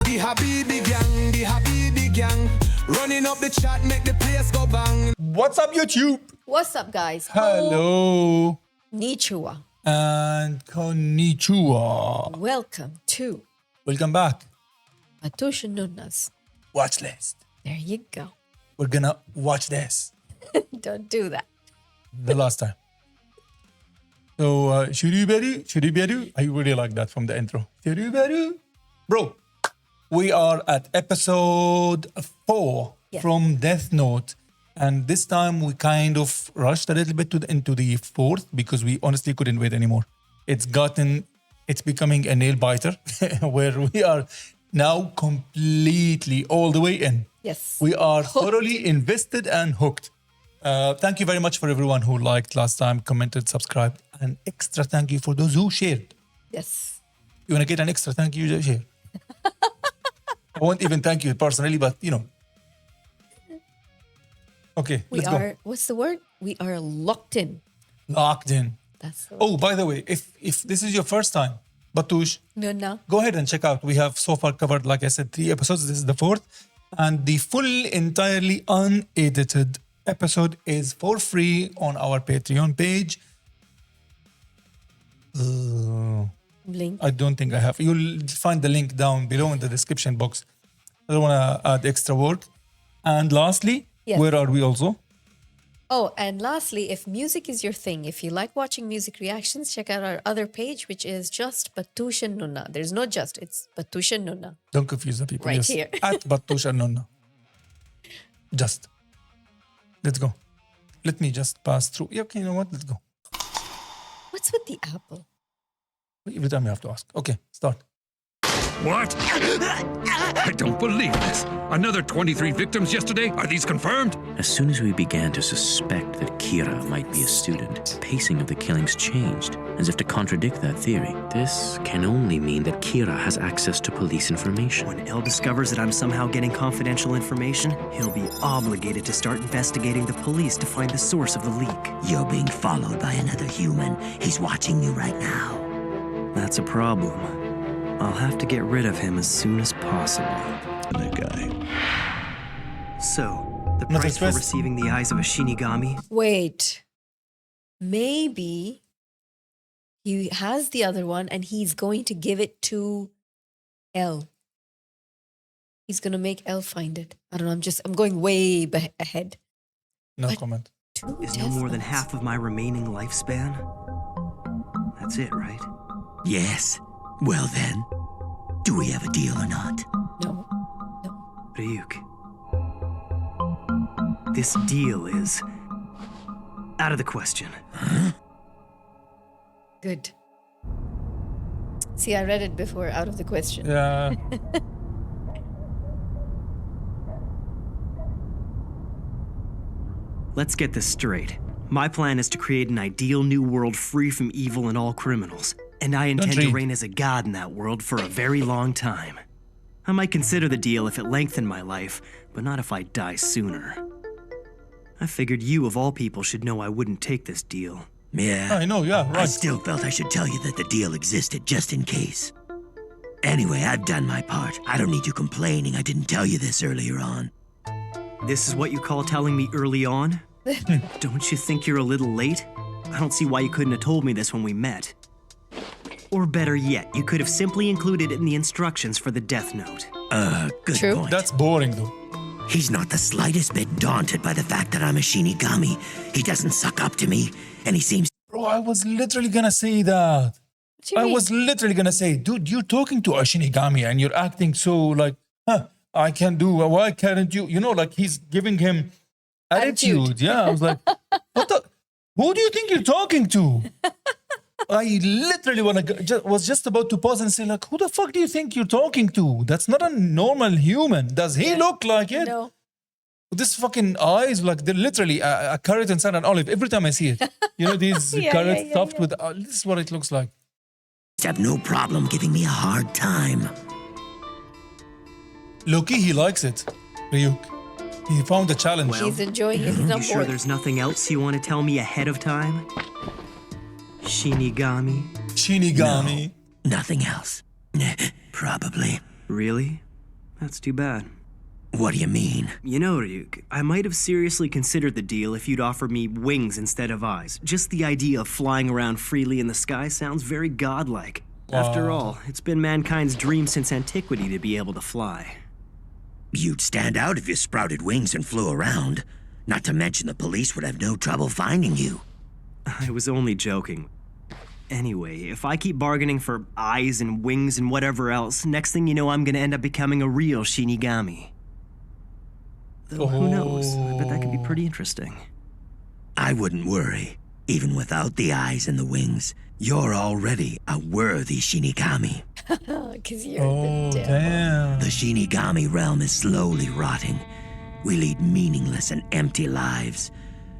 The Habibi gang, the Habibi gang. Running up the chat, make the place go bang. What's up, YouTube? What's up, guys? Hello. Konnichiwa. And konnichiwa. Welcome to Welcome back. Atusha Nunna's. Watch list. There you go. We're gonna watch this Don't do that. the last time. So, Shuriberu. I really like that from the intro. Shuriberu. Bro, we are at episode 4 Yes. from Death Note. And this time we kind of rushed a little bit into the 4th because we honestly couldn't wait anymore. It's becoming a nail biter where we are now completely all the way in. Yes. We are thoroughly invested and hooked. Thank you very much for everyone who liked last time, commented, subscribed, and extra thank you for those who shared. Yes. You want to get an extra thank you, just share. I won't even thank you personally, but you know. Okay, We let's are, go. what's the word? We are locked in. Locked in. That's the word. Oh, by the way, if this is your first time, Batush, Nunna. go ahead and check out. We have so far covered, like I said, 3 episodes. This is the 4th. And the full, entirely unedited episode is for free on our Patreon page. Link. I don't think I have. You'll find the link down below in the description box. I don't want to add extra work. And lastly, Yes. where are we also? Oh, and lastly, if music is your thing, if you like watching music reactions, check out our other page, which is just Batusha Nunna. There's no just, it's Batusha Nunna. Don't confuse the people. Right yes. here. At Batusha Nonna. Just. Let's go. Let me just pass through. Yeah, okay, you know what? Let's go. What's with the apple? Every time you have to ask. Okay, start. What? I don't believe this. Another 23 victims yesterday? Are these confirmed? As soon as we began to suspect that Kira might be a student, the pacing of the killings changed, as if to contradict that theory. This can only mean that Kira has access to police information. When El discovers that I'm somehow getting confidential information, he'll be obligated to start investigating the police to find the source of the leak. You're being followed by another human. He's watching you right now. That's a problem. I'll have to get rid of him as soon as possible. That guy. So, the Not price for express- receiving the eyes of a Shinigami? Wait. Maybe he has the other one and he's going to give it to L. He's going to make L find it. I don't know. I'm going way ahead. No But- comment. Two Is no more than Death Notes. half of my remaining lifespan? That's it, right? Yes. Well then, do we have a deal or not? No. Ryuk. This deal is out of the question. Good. See, I read it before, out of the question. Yeah. Let's get this straight. My plan is to create an ideal new world free from evil and all criminals. And I intend to read. reign as a god in that world for a very long time. I might consider the deal if it lengthened my life, but not if I die sooner. I figured you, of all people, should know I wouldn't take this deal. Yeah. I know, yeah, I right. still felt I should tell you that the deal existed just in case. Anyway, I've done my part. I don't need you complaining I didn't tell you this earlier on. This is what you call telling me early on? Don't you think you're a little late? I don't see why you couldn't have told me this when we met. Or better yet, you could have simply included it in the instructions for the Death Note. Good True. point. That's boring though. He's not the slightest bit daunted by the fact that I'm a Shinigami. He doesn't suck up to me, and he seems Bro, I was literally gonna say that. What do you I mean? was literally gonna say, dude, you're talking to a Shinigami and you're acting so like, I can do, why can't you? You know, like he's giving him attitude. Yeah, I was like, who do you think you're talking to? I literally was just about to pause and say, like, who the fuck do you think you're talking to? That's not a normal human. Does he look like it? No. This fucking eyes, like they're literally a carrot inside an olive. Every time I see it, you know, these Yeah, carrots yeah, stuffed yeah. with. This is what it looks like. have no problem giving me a hard time. Loki, he likes it. Ryuk, he found a challenge. Well, He's enjoying it. He's not You sure bored. there's nothing else you want to tell me ahead of time? Shinigami? Shinigami. Nothing else. Probably. Really? That's too bad. What do you mean? You know, Ryuk, I might have seriously considered the deal if you'd offered me wings instead of eyes. Just the idea of flying around freely in the sky sounds very godlike. After all, it's been mankind's dream since antiquity to be able to fly. You'd stand out if you sprouted wings and flew around. Not to mention the police would have no trouble finding you. I was only joking. Anyway, if I keep bargaining for eyes and wings and whatever else, next thing you know, I'm gonna end up becoming a real Shinigami. Though who knows? I bet that could be pretty interesting. I wouldn't worry. Even without the eyes and the wings, you're already a worthy Shinigami. Because you're Oh, the devil. damn. The Shinigami realm is slowly rotting. We lead meaningless and empty lives.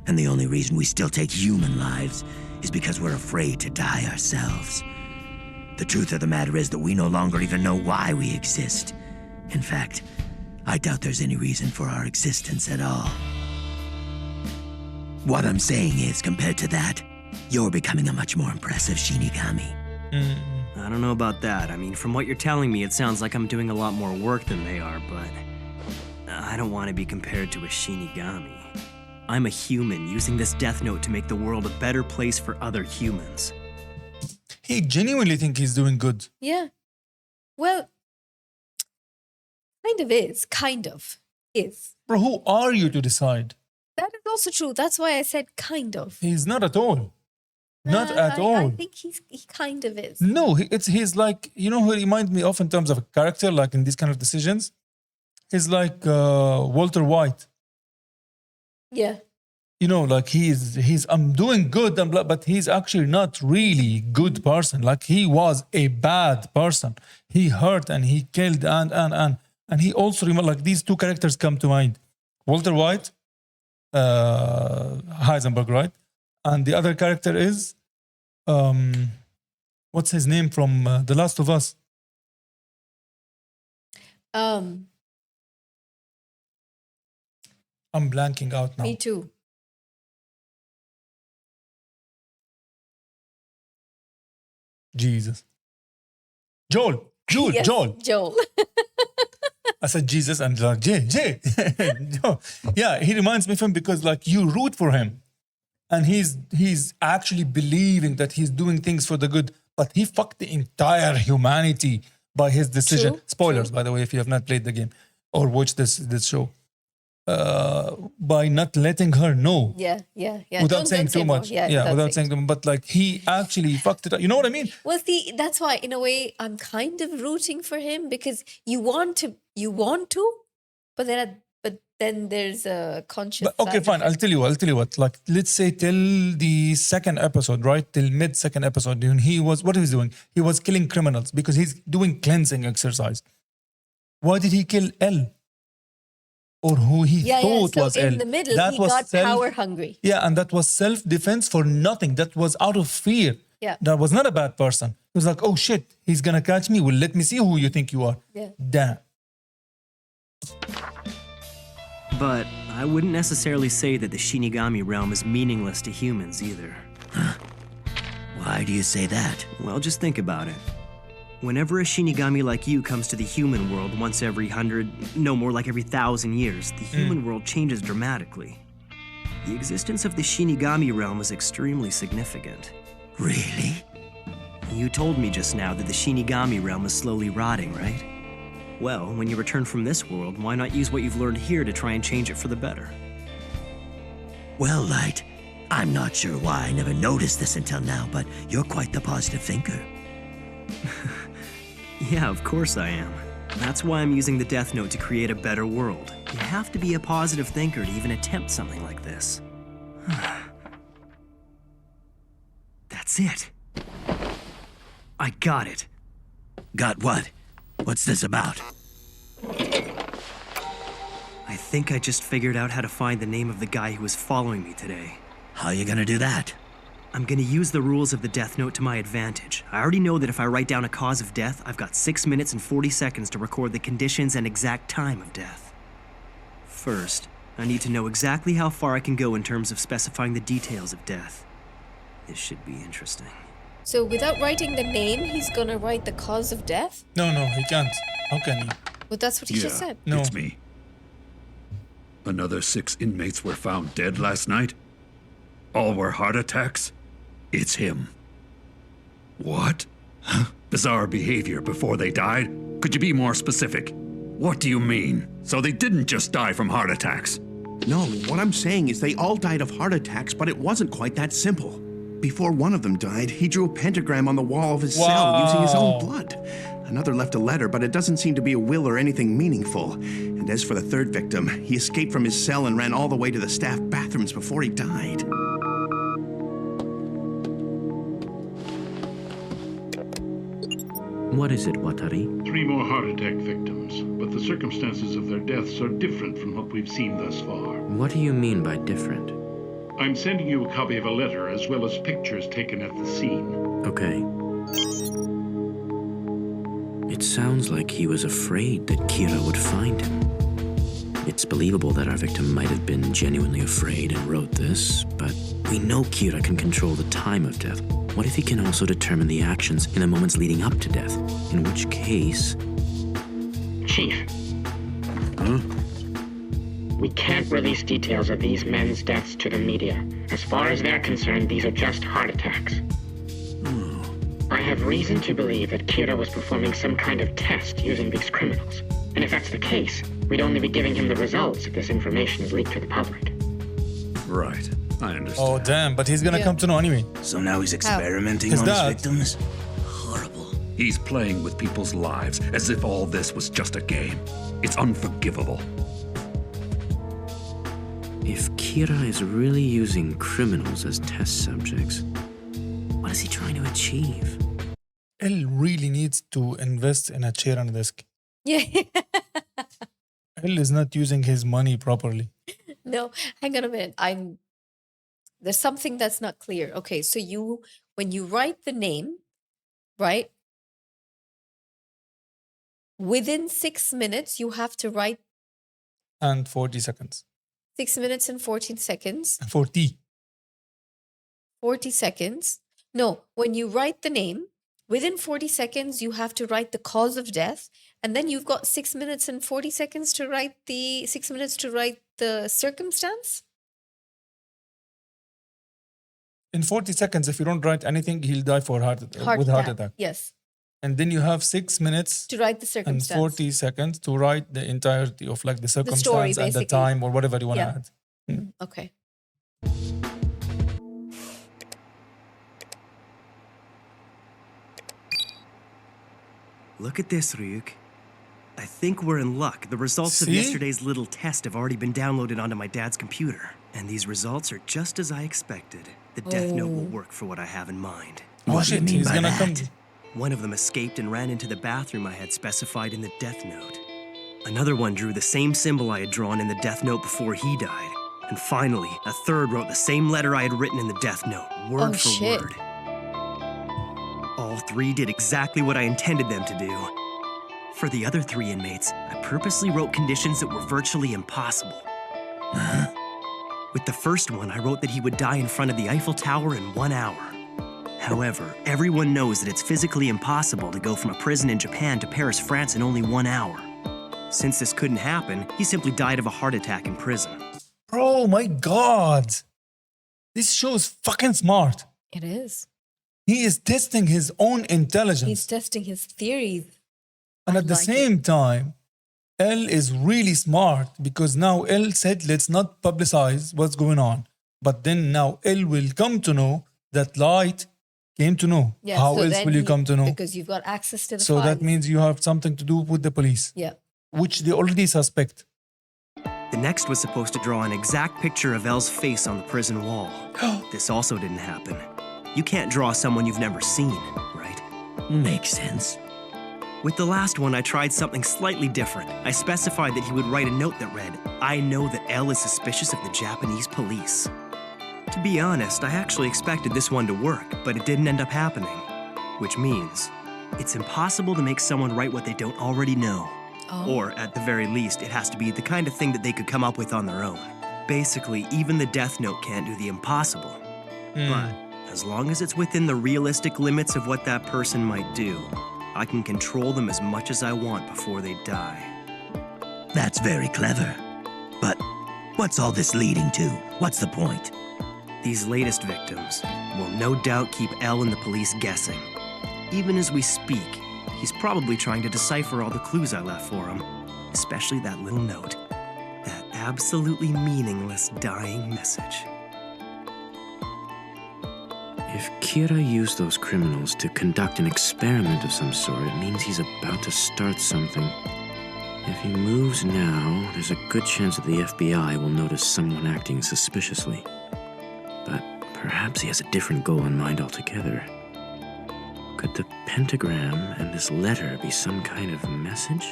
And the only reason we still take human lives is because we're afraid to die ourselves. The truth of the matter is that we no longer even know why we exist. In fact, I doubt there's any reason for our existence at all. What I'm saying is, compared to that, you're becoming a much more impressive Shinigami. I don't know about that. I mean, from what you're telling me, it sounds like I'm doing a lot more work than they are, but I don't want to be compared to a Shinigami. I'm a human using this death note to make the world a better place for other humans. He genuinely think he's doing good. Yeah. Well, kind of is. Kind of is. Bro, who are you to decide? That is also true. That's why I said kind of. He's not at all. Not at I all. think he kind of is. No, he's like, you know who he reminds me of in terms of a character, like in these kind of decisions? He's like Walter White. Yeah. You know, like I'm doing good, and blah, but he's actually not really good person. Like he was a bad person. He hurt and he killed and he also like these two characters come to mind. Walter White, Heisenberg, right? And the other character is, what's his name from The Last of Us? I'm blanking out now. Me too. Jesus. Joel. Yes, Joel. I said Jesus and like Jay. Joel. Yeah, he reminds me of him because like you root for him. And he's actually believing that he's doing things for the good, but he fucked the entire humanity by his decision. True, Spoilers, true. by the way, if you have not played the game or watched this show. By not letting her know. Yeah. Without Don't saying say too more. much. Yeah, without saying too much. But like he actually fucked it up. You know what I mean? Well, see, that's why in a way I'm kind of rooting for him because you want to, but then there's a conscious. But, okay, side fine. of it. I'll tell you what. Like, let's say till the second episode, right? Till mid-second episode, when what he was doing? He was killing criminals because he's doing cleansing exercise. Why did he kill L? Or who he thought so was in L? the middle, That he was got power hungry. Yeah, and that was self-defense for nothing. That was out of fear. Yeah. That was not a bad person. He was like, oh shit, he's gonna catch me. Well, let me see who you think you are. Yeah. Damn. But I wouldn't necessarily say that the Shinigami realm is meaningless to humans either. Why do you say that? Well, just think about it. Whenever a Shinigami like you comes to the human world once every 100, no more like every 1,000 years, the human world changes dramatically. The existence of the Shinigami realm is extremely significant. Really? You told me just now that the Shinigami realm is slowly rotting, right? Well, when you return from this world, why not use what you've learned here to try and change it for the better? Well, Light, I'm not sure why I never noticed this until now, but you're quite the positive thinker. Yeah, of course I am. That's why I'm using the Death Note to create a better world. You have to be a positive thinker to even attempt something like this. That's it. I got it. Got what? What's this about? I think I just figured out how to find the name of the guy who was following me today. How you gonna do that? I'm gonna use the rules of the Death Note to my advantage. I already know that if I write down a cause of death, I've got 6 minutes and 40 seconds to record the conditions and exact time of death. First, I need to know exactly how far I can go in terms of specifying the details of death. This should be interesting. So without writing the name, he's gonna write the cause of death. No, he can't. How can he? But that's what he just said. No. It's me. Another 6 inmates were found dead last night. All were heart attacks. It's him. What? Bizarre behavior before they died? Could you be more specific? What do you mean? So they didn't just die from heart attacks? No, what I'm saying is they all died of heart attacks, but it wasn't quite that simple. Before one of them died, he drew a pentagram on the wall of his cell using his own blood. Another left a letter, but it doesn't seem to be a will or anything meaningful. And as for the third victim, he escaped from his cell and ran all the way to the staff bathrooms before he died. What is it, Watari? 3 more heart attack victims, but the circumstances of their deaths are different from what we've seen thus far. What do you mean by different? I'm sending you a copy of a letter as well as pictures taken at the scene. Okay. It sounds like he was afraid that Kira would find him. It's believable that our victim might have been genuinely afraid and wrote this, but we know Kira can control the time of death. What if he can also determine the actions in the moments leading up to death? In which case... Chief. We can't release details of these men's deaths to the media. As far as they're concerned, these are just heart attacks. I have reason to believe that Kira was performing some kind of test using these criminals. And if that's the case, we'd only be giving him the results if this information is leaked to the public. Right. I understand. Oh, damn. But he's gonna come to know anyway. So now he's experimenting His on dad. his victims? Horrible. He's playing with people's lives as if all this was just a game. It's unforgivable. If Kira is really using criminals as test subjects, what is he trying to achieve? Elle really needs to invest in a chair and a desk. Yeah. Elle is not using his money properly. No, hang on a minute. There's something that's not clear. Okay, so when you write the name, right? Within 6 minutes, you have to write And 40 seconds. 6 minutes and 14 seconds. 40. 40 seconds. No, when you write the name, within 40 seconds, you have to write the cause of death. And then you've got 6 minutes and 40 seconds to write the 6 minutes to write the circumstance. In 40 seconds, if you don't write anything, he'll die for heart attack. Yes. And then you have 6 minutes To write the and circumstance. 40 seconds to write the entirety of like the story, circumstance and the basically. time or whatever you want to Yeah. add. Okay. Look at this, Ryuk. I think we're in luck. The results of See? yesterday's little test have already been downloaded onto my dad's computer. And these results are just as I expected. The death note will work for what I have in mind. Oh What do you shit, mean he's by gonna that? come. One of them escaped and ran into the bathroom I had specified in the death note. Another one drew the same symbol I had drawn in the death note before he died. And finally, a third wrote the same letter I had written in the death note, word for shit. word. All 3 did exactly what I intended them to do. For the other 3 inmates, I purposely wrote conditions that were virtually impossible. With the first one, I wrote that he would die in front of the Eiffel Tower in 1 hour. However, everyone knows that it's physically impossible to go from a prison in Japan to Paris, France in only 1 hour. Since this couldn't happen, he simply died of a heart attack in prison. Bro, my God. This show is fucking smart. It is. He is testing his own intelligence. He's testing his theories. And I at the like same time, Elle is really smart because now Elle said, let's not publicize what's going on. But then now Elle will come to know that Light came to know. Yeah, How so else then will you he- come to know? Because you've got access to the So that files. means you have something to do with the police, Yeah. which they already suspect. The next was supposed to draw an exact picture of Elle's face on the prison wall. This also didn't happen. You can't draw someone you've never seen, right? Makes sense. With the last one, I tried something slightly different. I specified that he would write a note that read, I know that Elle is suspicious of the Japanese police. To be honest, I actually expected this one to work, but it didn't end up happening. Which means, it's impossible to make someone write what they don't already know. Or, at the very least, it has to be the kind of thing that they could come up with on their own. Basically, even the death note can't do the impossible. But, as long as it's within the realistic limits of what that person might do, I can control them as much as I want before they die. That's very clever. But what's all this leading to? What's the point? These latest victims will no doubt keep Elle and the police guessing. Even as we speak, he's probably trying to decipher all the clues I left for him, especially that little note. That absolutely meaningless dying message. If Kira used those criminals to conduct an experiment of some sort, it means he's about to start something. If he moves now, there's a good chance that the FBI will notice someone acting suspiciously. But perhaps he has a different goal in mind altogether. Could the pentagram and this letter be some kind of message?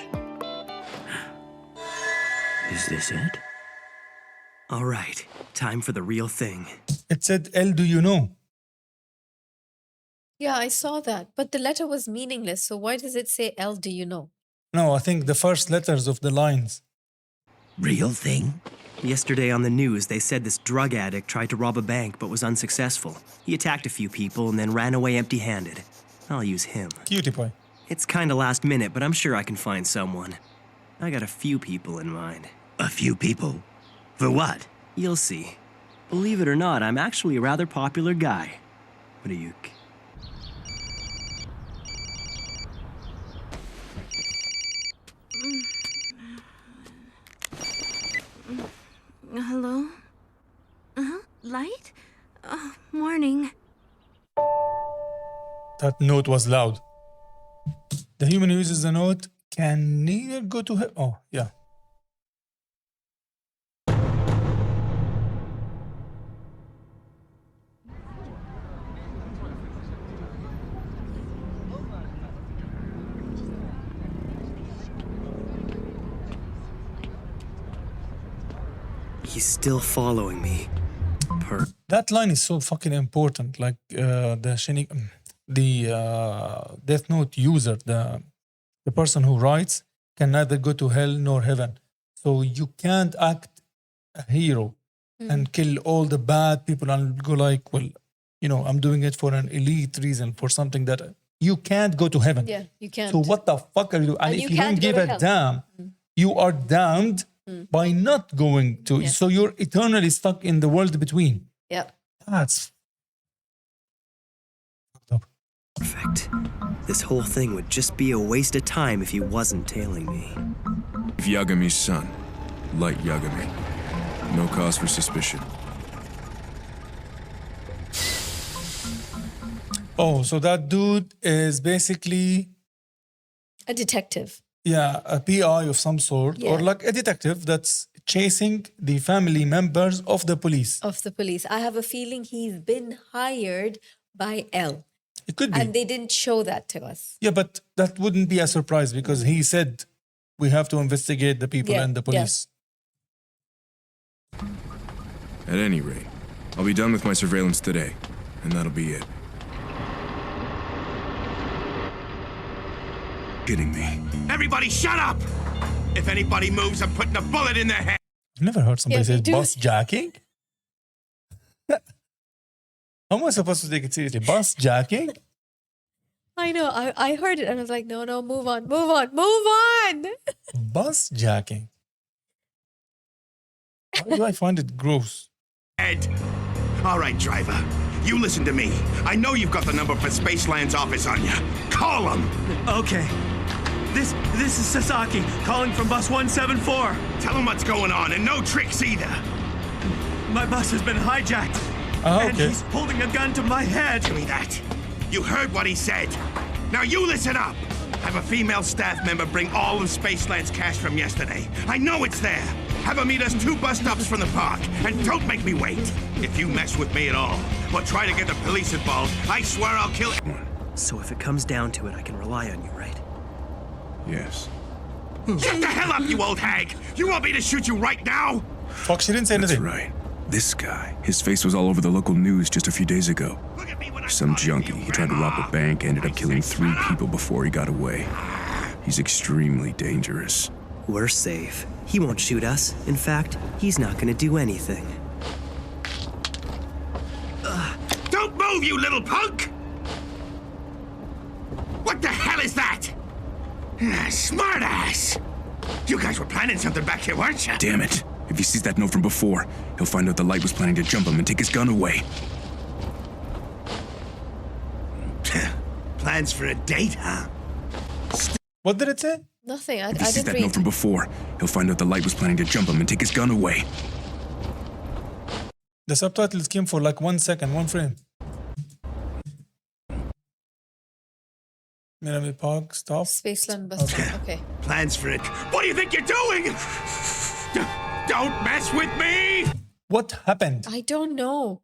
Is this it? All right, time for the real thing. It said, "L, do you know?" Yeah, I saw that. But the letter was meaningless. So why does it say L, do you know? No, I think the first letters of the lines. Real thing? Yesterday on the news, they said this drug addict tried to rob a bank but was unsuccessful. He attacked a few people and then ran away empty-handed. I'll use him. Cutie pie. It's kinda last minute, but I'm sure I can find someone. I got a few people in mind. A few people? For what? You'll see. Believe it or not, I'm actually a rather popular guy. Ryuk. Hello? Light? Morning. That note was loud. The human who uses the note can neither go to hell. Oh, yeah. He's still following me. That line is so fucking important. Like the Death Note user, the person who writes, can neither go to hell nor heaven. So you can't act a hero and kill all the bad people and go like, well, you know, I'm doing it for an elite reason, for something that you can't go to heaven. Yeah, you can't. So what the fuck are you doing? And if you don't give a damn, you are damned by not going to. Yeah. So you're eternally stuck in the world between. Yeah. That's fucked up. Perfect. This whole thing would just be a waste of time if he wasn't tailing me. Yagami's son, Light Yagami. No cause for suspicion. Oh, so that dude is basically, A detective. yeah, a PI of some sort, or Yeah. like a detective that's chasing the family members of the police. Of the police. I have a feeling he's been hired by L. It could be. And they didn't show that to us. Yeah, but that wouldn't be a surprise because he said we have to investigate the people Yeah, and the yeah. police. At any rate, I'll be done with my surveillance today, and that'll be it. Kidding me. Everybody shut up! If anybody moves, I'm putting a bullet in their head. I've never heard somebody Yeah, say me too. bus jacking. How am I supposed to take it seriously? Bus jacking? I know. I heard it and I was like, no, move on, move on, move on. Bus jacking. Why do I find it gross? Ed. All right, driver. You listen to me. I know you've got the number for Spaceland's office on you. Call him. Okay. This is Sasaki, calling from bus 174. Tell him what's going on, and no tricks either. My bus has been hijacked. Oh, And okay. he's holding a gun to my head. Give me that. You heard what he said. Now you listen up. Have a female staff member bring all of Spaceland's cash from yesterday. I know it's there. Have her meet us 2 bus stops from the park. And don't make me wait. If you mess with me at all, or try to get the police involved, I swear I'll kill everyone. So if it comes down to it, I can rely on you, right? Yes. Shut the hell up, you old hag! You want me to shoot you right now? Fuck, she didn't say That's anything. right. This guy, his face was all over the local news just a few days ago. Look at me when I Some talk to junkie. you, He tried to rob a Grandma. bank, ended up I killing said 3 shut up. people before he got away. He's extremely dangerous. We're safe. He won't shoot us. In fact, he's not gonna do anything. Don't move, you little punk! What the hell is that? Smartass! You guys were planning something back here, weren't you? Damn it. If he sees that note from before, he'll find out the light was planning to jump him and take his gun away. Plans for a date, huh? What did it say? Nothing. I If he sees didn't that note read. from before, he'll find out the light was planning to jump him and take his gun away. The subtitles came for like 1 second, 1 frame. Let me pause, stop. Spaceland bus. Okay. Plans for it. What do you think you're doing? Don't mess with me! What happened? I don't know.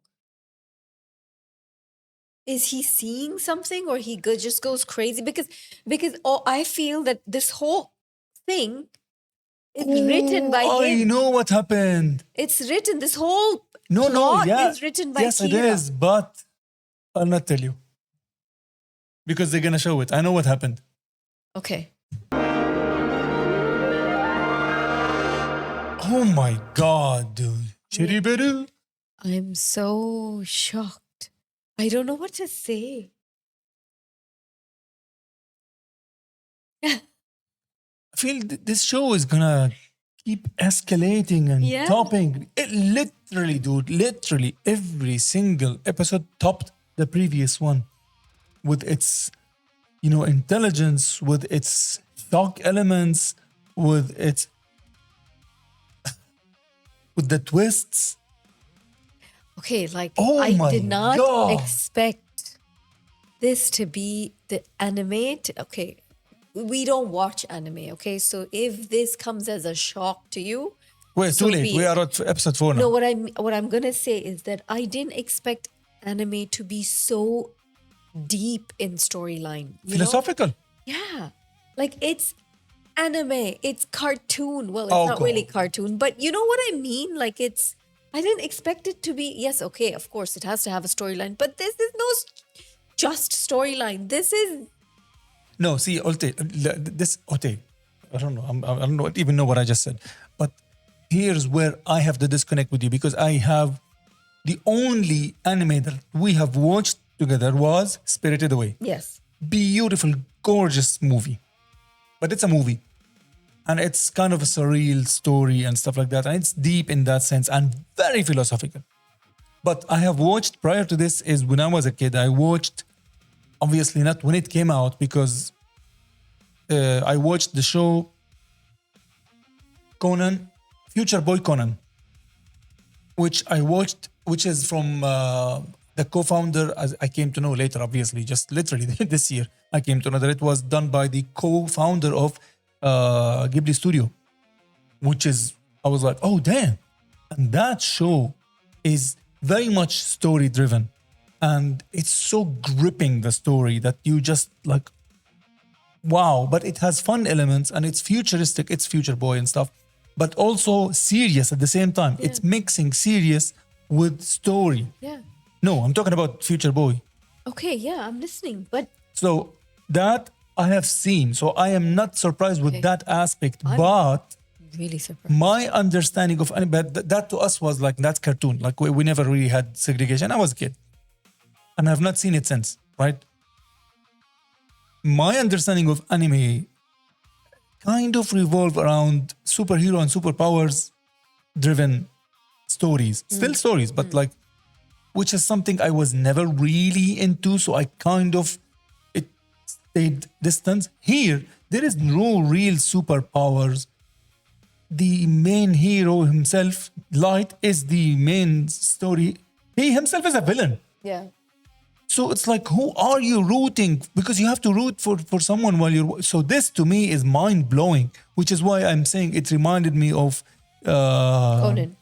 Is he seeing something or he just goes crazy? Because I feel that this whole thing is written by I him. know what happened. It's written. This whole No, plot yeah. is written by yes, Kira. it is, but I'll not tell you. Because they're gonna show it. I know what happened. Okay. Oh my god, dude. Cherry better. I'm so shocked. I don't know what to say. I feel this show is gonna keep escalating and Yeah. topping. It literally, dude, literally every single episode topped the previous one with its, intelligence, with its shock elements, with its, with the twists. Okay, like Oh I my did not God. expect this to be the anime. Okay, we don't watch anime. Okay, so if this comes as a shock to you, Wait, so too late. be We it. are at episode 4 now. No, what I'm gonna say is that I didn't expect anime to be so deep in storyline. you know? Philosophical. Yeah, like it's anime, it's cartoon. Well, it's Oh, not God. really cartoon, but you know what I mean? Like I didn't expect it to be, yes, okay, of course, it has to have a storyline, but this is no just storyline. This is, No, see, Olte, I don't know. I don't even know what I just said. But here's where I have the disconnect with you because I have the only anime that we have watched together was Spirited Away. yes. Beautiful, gorgeous movie. But it's a movie. And it's kind of a surreal story and stuff like that. And it's deep in that sense and very philosophical. But I have watched, prior to this, is when I was a kid, I watched, obviously not when it came out, because I watched the show Conan, Future Boy Conan, which I watched, which is from the co-founder, as I came to know later, obviously, just literally this year, I came to know that it was done by the co-founder of Ghibli Studio, which is, I was like, oh, damn. And that show is very much story driven. And it's so gripping, the story, that you just like, wow. But it has fun elements and it's futuristic, it's Future Boy and stuff, but also serious at the same time. Yeah. It's mixing serious with story. Yeah. No, I'm talking about Future Boy. Okay, yeah, I'm listening. But So that I have seen. So I am not surprised with Okay. that aspect, I'm- but really surprised. my understanding of anime, but that to us was like, that's cartoon. Like we never really had segregation. I was a kid and I've not seen it since, right? My understanding of anime kind of revolve around superhero and superpowers driven stories. Still stories, but like, which is something I was never really into. So I kind of, it stayed distant. Here, there is no real superpowers. The main hero himself, Light, is the main story. He himself is a villain. Yeah. So it's like, who are you rooting? Because you have to root for someone while you're. So this to me is mind blowing, which is why I'm saying it reminded me of Conan.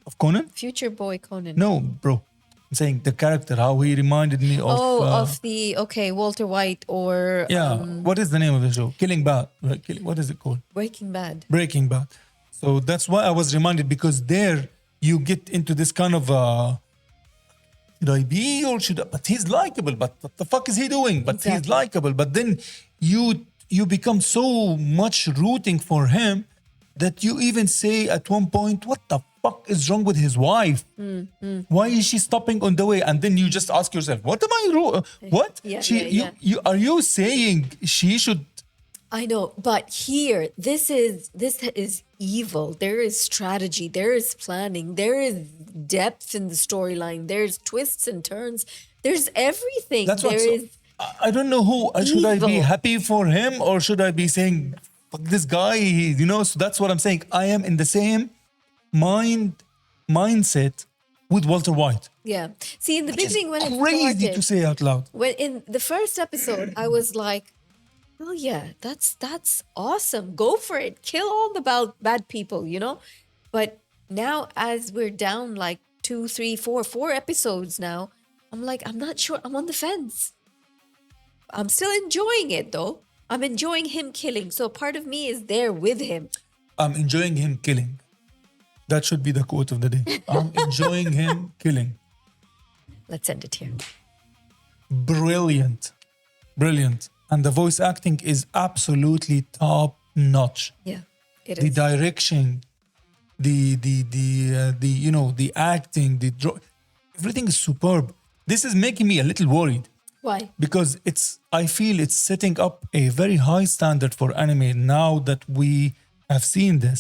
Of Conan? Future Boy Conan. No, bro. I'm saying the character, how he reminded me of. Of the, okay, Walter White or Yeah. What is the name of the show? Killing Bad. What is it called? Breaking Bad. Breaking Bad. So that's why I was reminded, because there you get into this kind of should I be or should I? But he's likable. But what the fuck is he doing? But he's Exactly. likable. But then you become so much rooting for him that you even say at one point, what the fuck is wrong with his wife? Why is she stopping on the way? And then you just ask yourself, what am I what? Yeah, she yeah, yeah. you are you saying she should I know, but here, this is evil. There is strategy. There is planning. There is depth in the storyline. There's twists and turns. There's everything. That's what. There is I don't know who. Should I be evil. happy for him or should I be saying, "Fuck this guy"? So that's what I'm saying. I am in the same mindset with Walter White. Yeah. See, in the Which is beginning when it crazy started, to say out loud. when in the first episode, I was like, "Oh yeah, that's awesome. Go for it. Kill all the bad people." But now, as we're down like 2, 3, 4 episodes now, I'm like, I'm not sure. I'm on the fence. I'm still enjoying it though. I'm enjoying him killing. So part of me is there with him. I'm enjoying him killing. That should be the quote of the day. I'm enjoying him killing. Let's end it here. Brilliant. And the voice acting is absolutely top notch. Yeah, it The is. direction, the acting, everything is superb. This is making me a little worried Why? because I feel it's setting up a very high standard for anime now that we have seen this.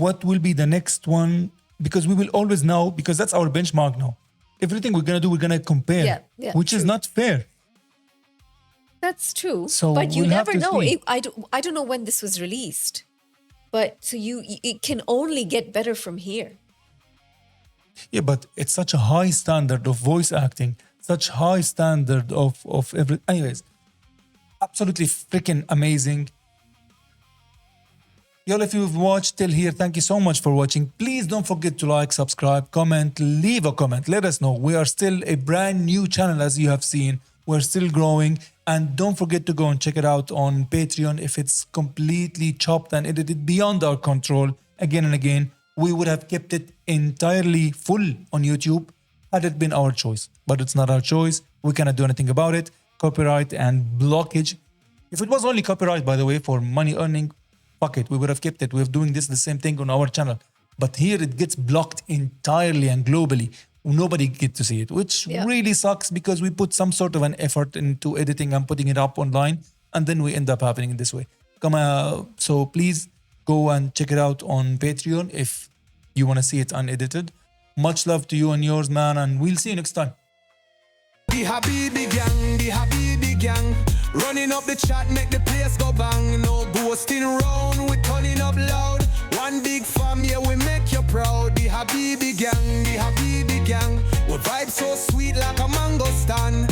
What will be the next one? Because we will always know, because that's our benchmark now. Everything we're gonna do, we're gonna compare, Yeah, which is true. not fair. That's true. So but you we'll have never to know. see. I don't know when this was released. But so it can only get better from here. Yeah, but it's such a high standard of voice acting, such high standard of every. Anyways, absolutely freaking amazing. Y'all, if you've watched till here, thank you so much for watching. Please don't forget to like, subscribe, comment, leave a comment. Let us know. We are still a brand new channel, as you have seen. We're still growing. And don't forget to go and check it out on Patreon if it's completely chopped and edited beyond our control. Again and again, we would have kept it entirely full on YouTube had it been our choice. But it's not our choice. We cannot do anything about it. Copyright and blockage. If it was only copyright, by the way, for money earning, fuck it, we would have kept it. We're doing the same thing on our channel. But here it gets blocked entirely and globally. Nobody get to see it, which really sucks because we put some sort of an effort into editing and putting it up online, and then we end up happening in this way. So please go and check it out on Patreon if you want to see it unedited. Much love to you and yours, man, and we'll see you next time. The Habibi gang, running up the chat, make the place go bang. No boasting round, we turning up loud. One big fam, yeah, we make you proud. The Habibi gang, we vibe so sweet like a mango stand.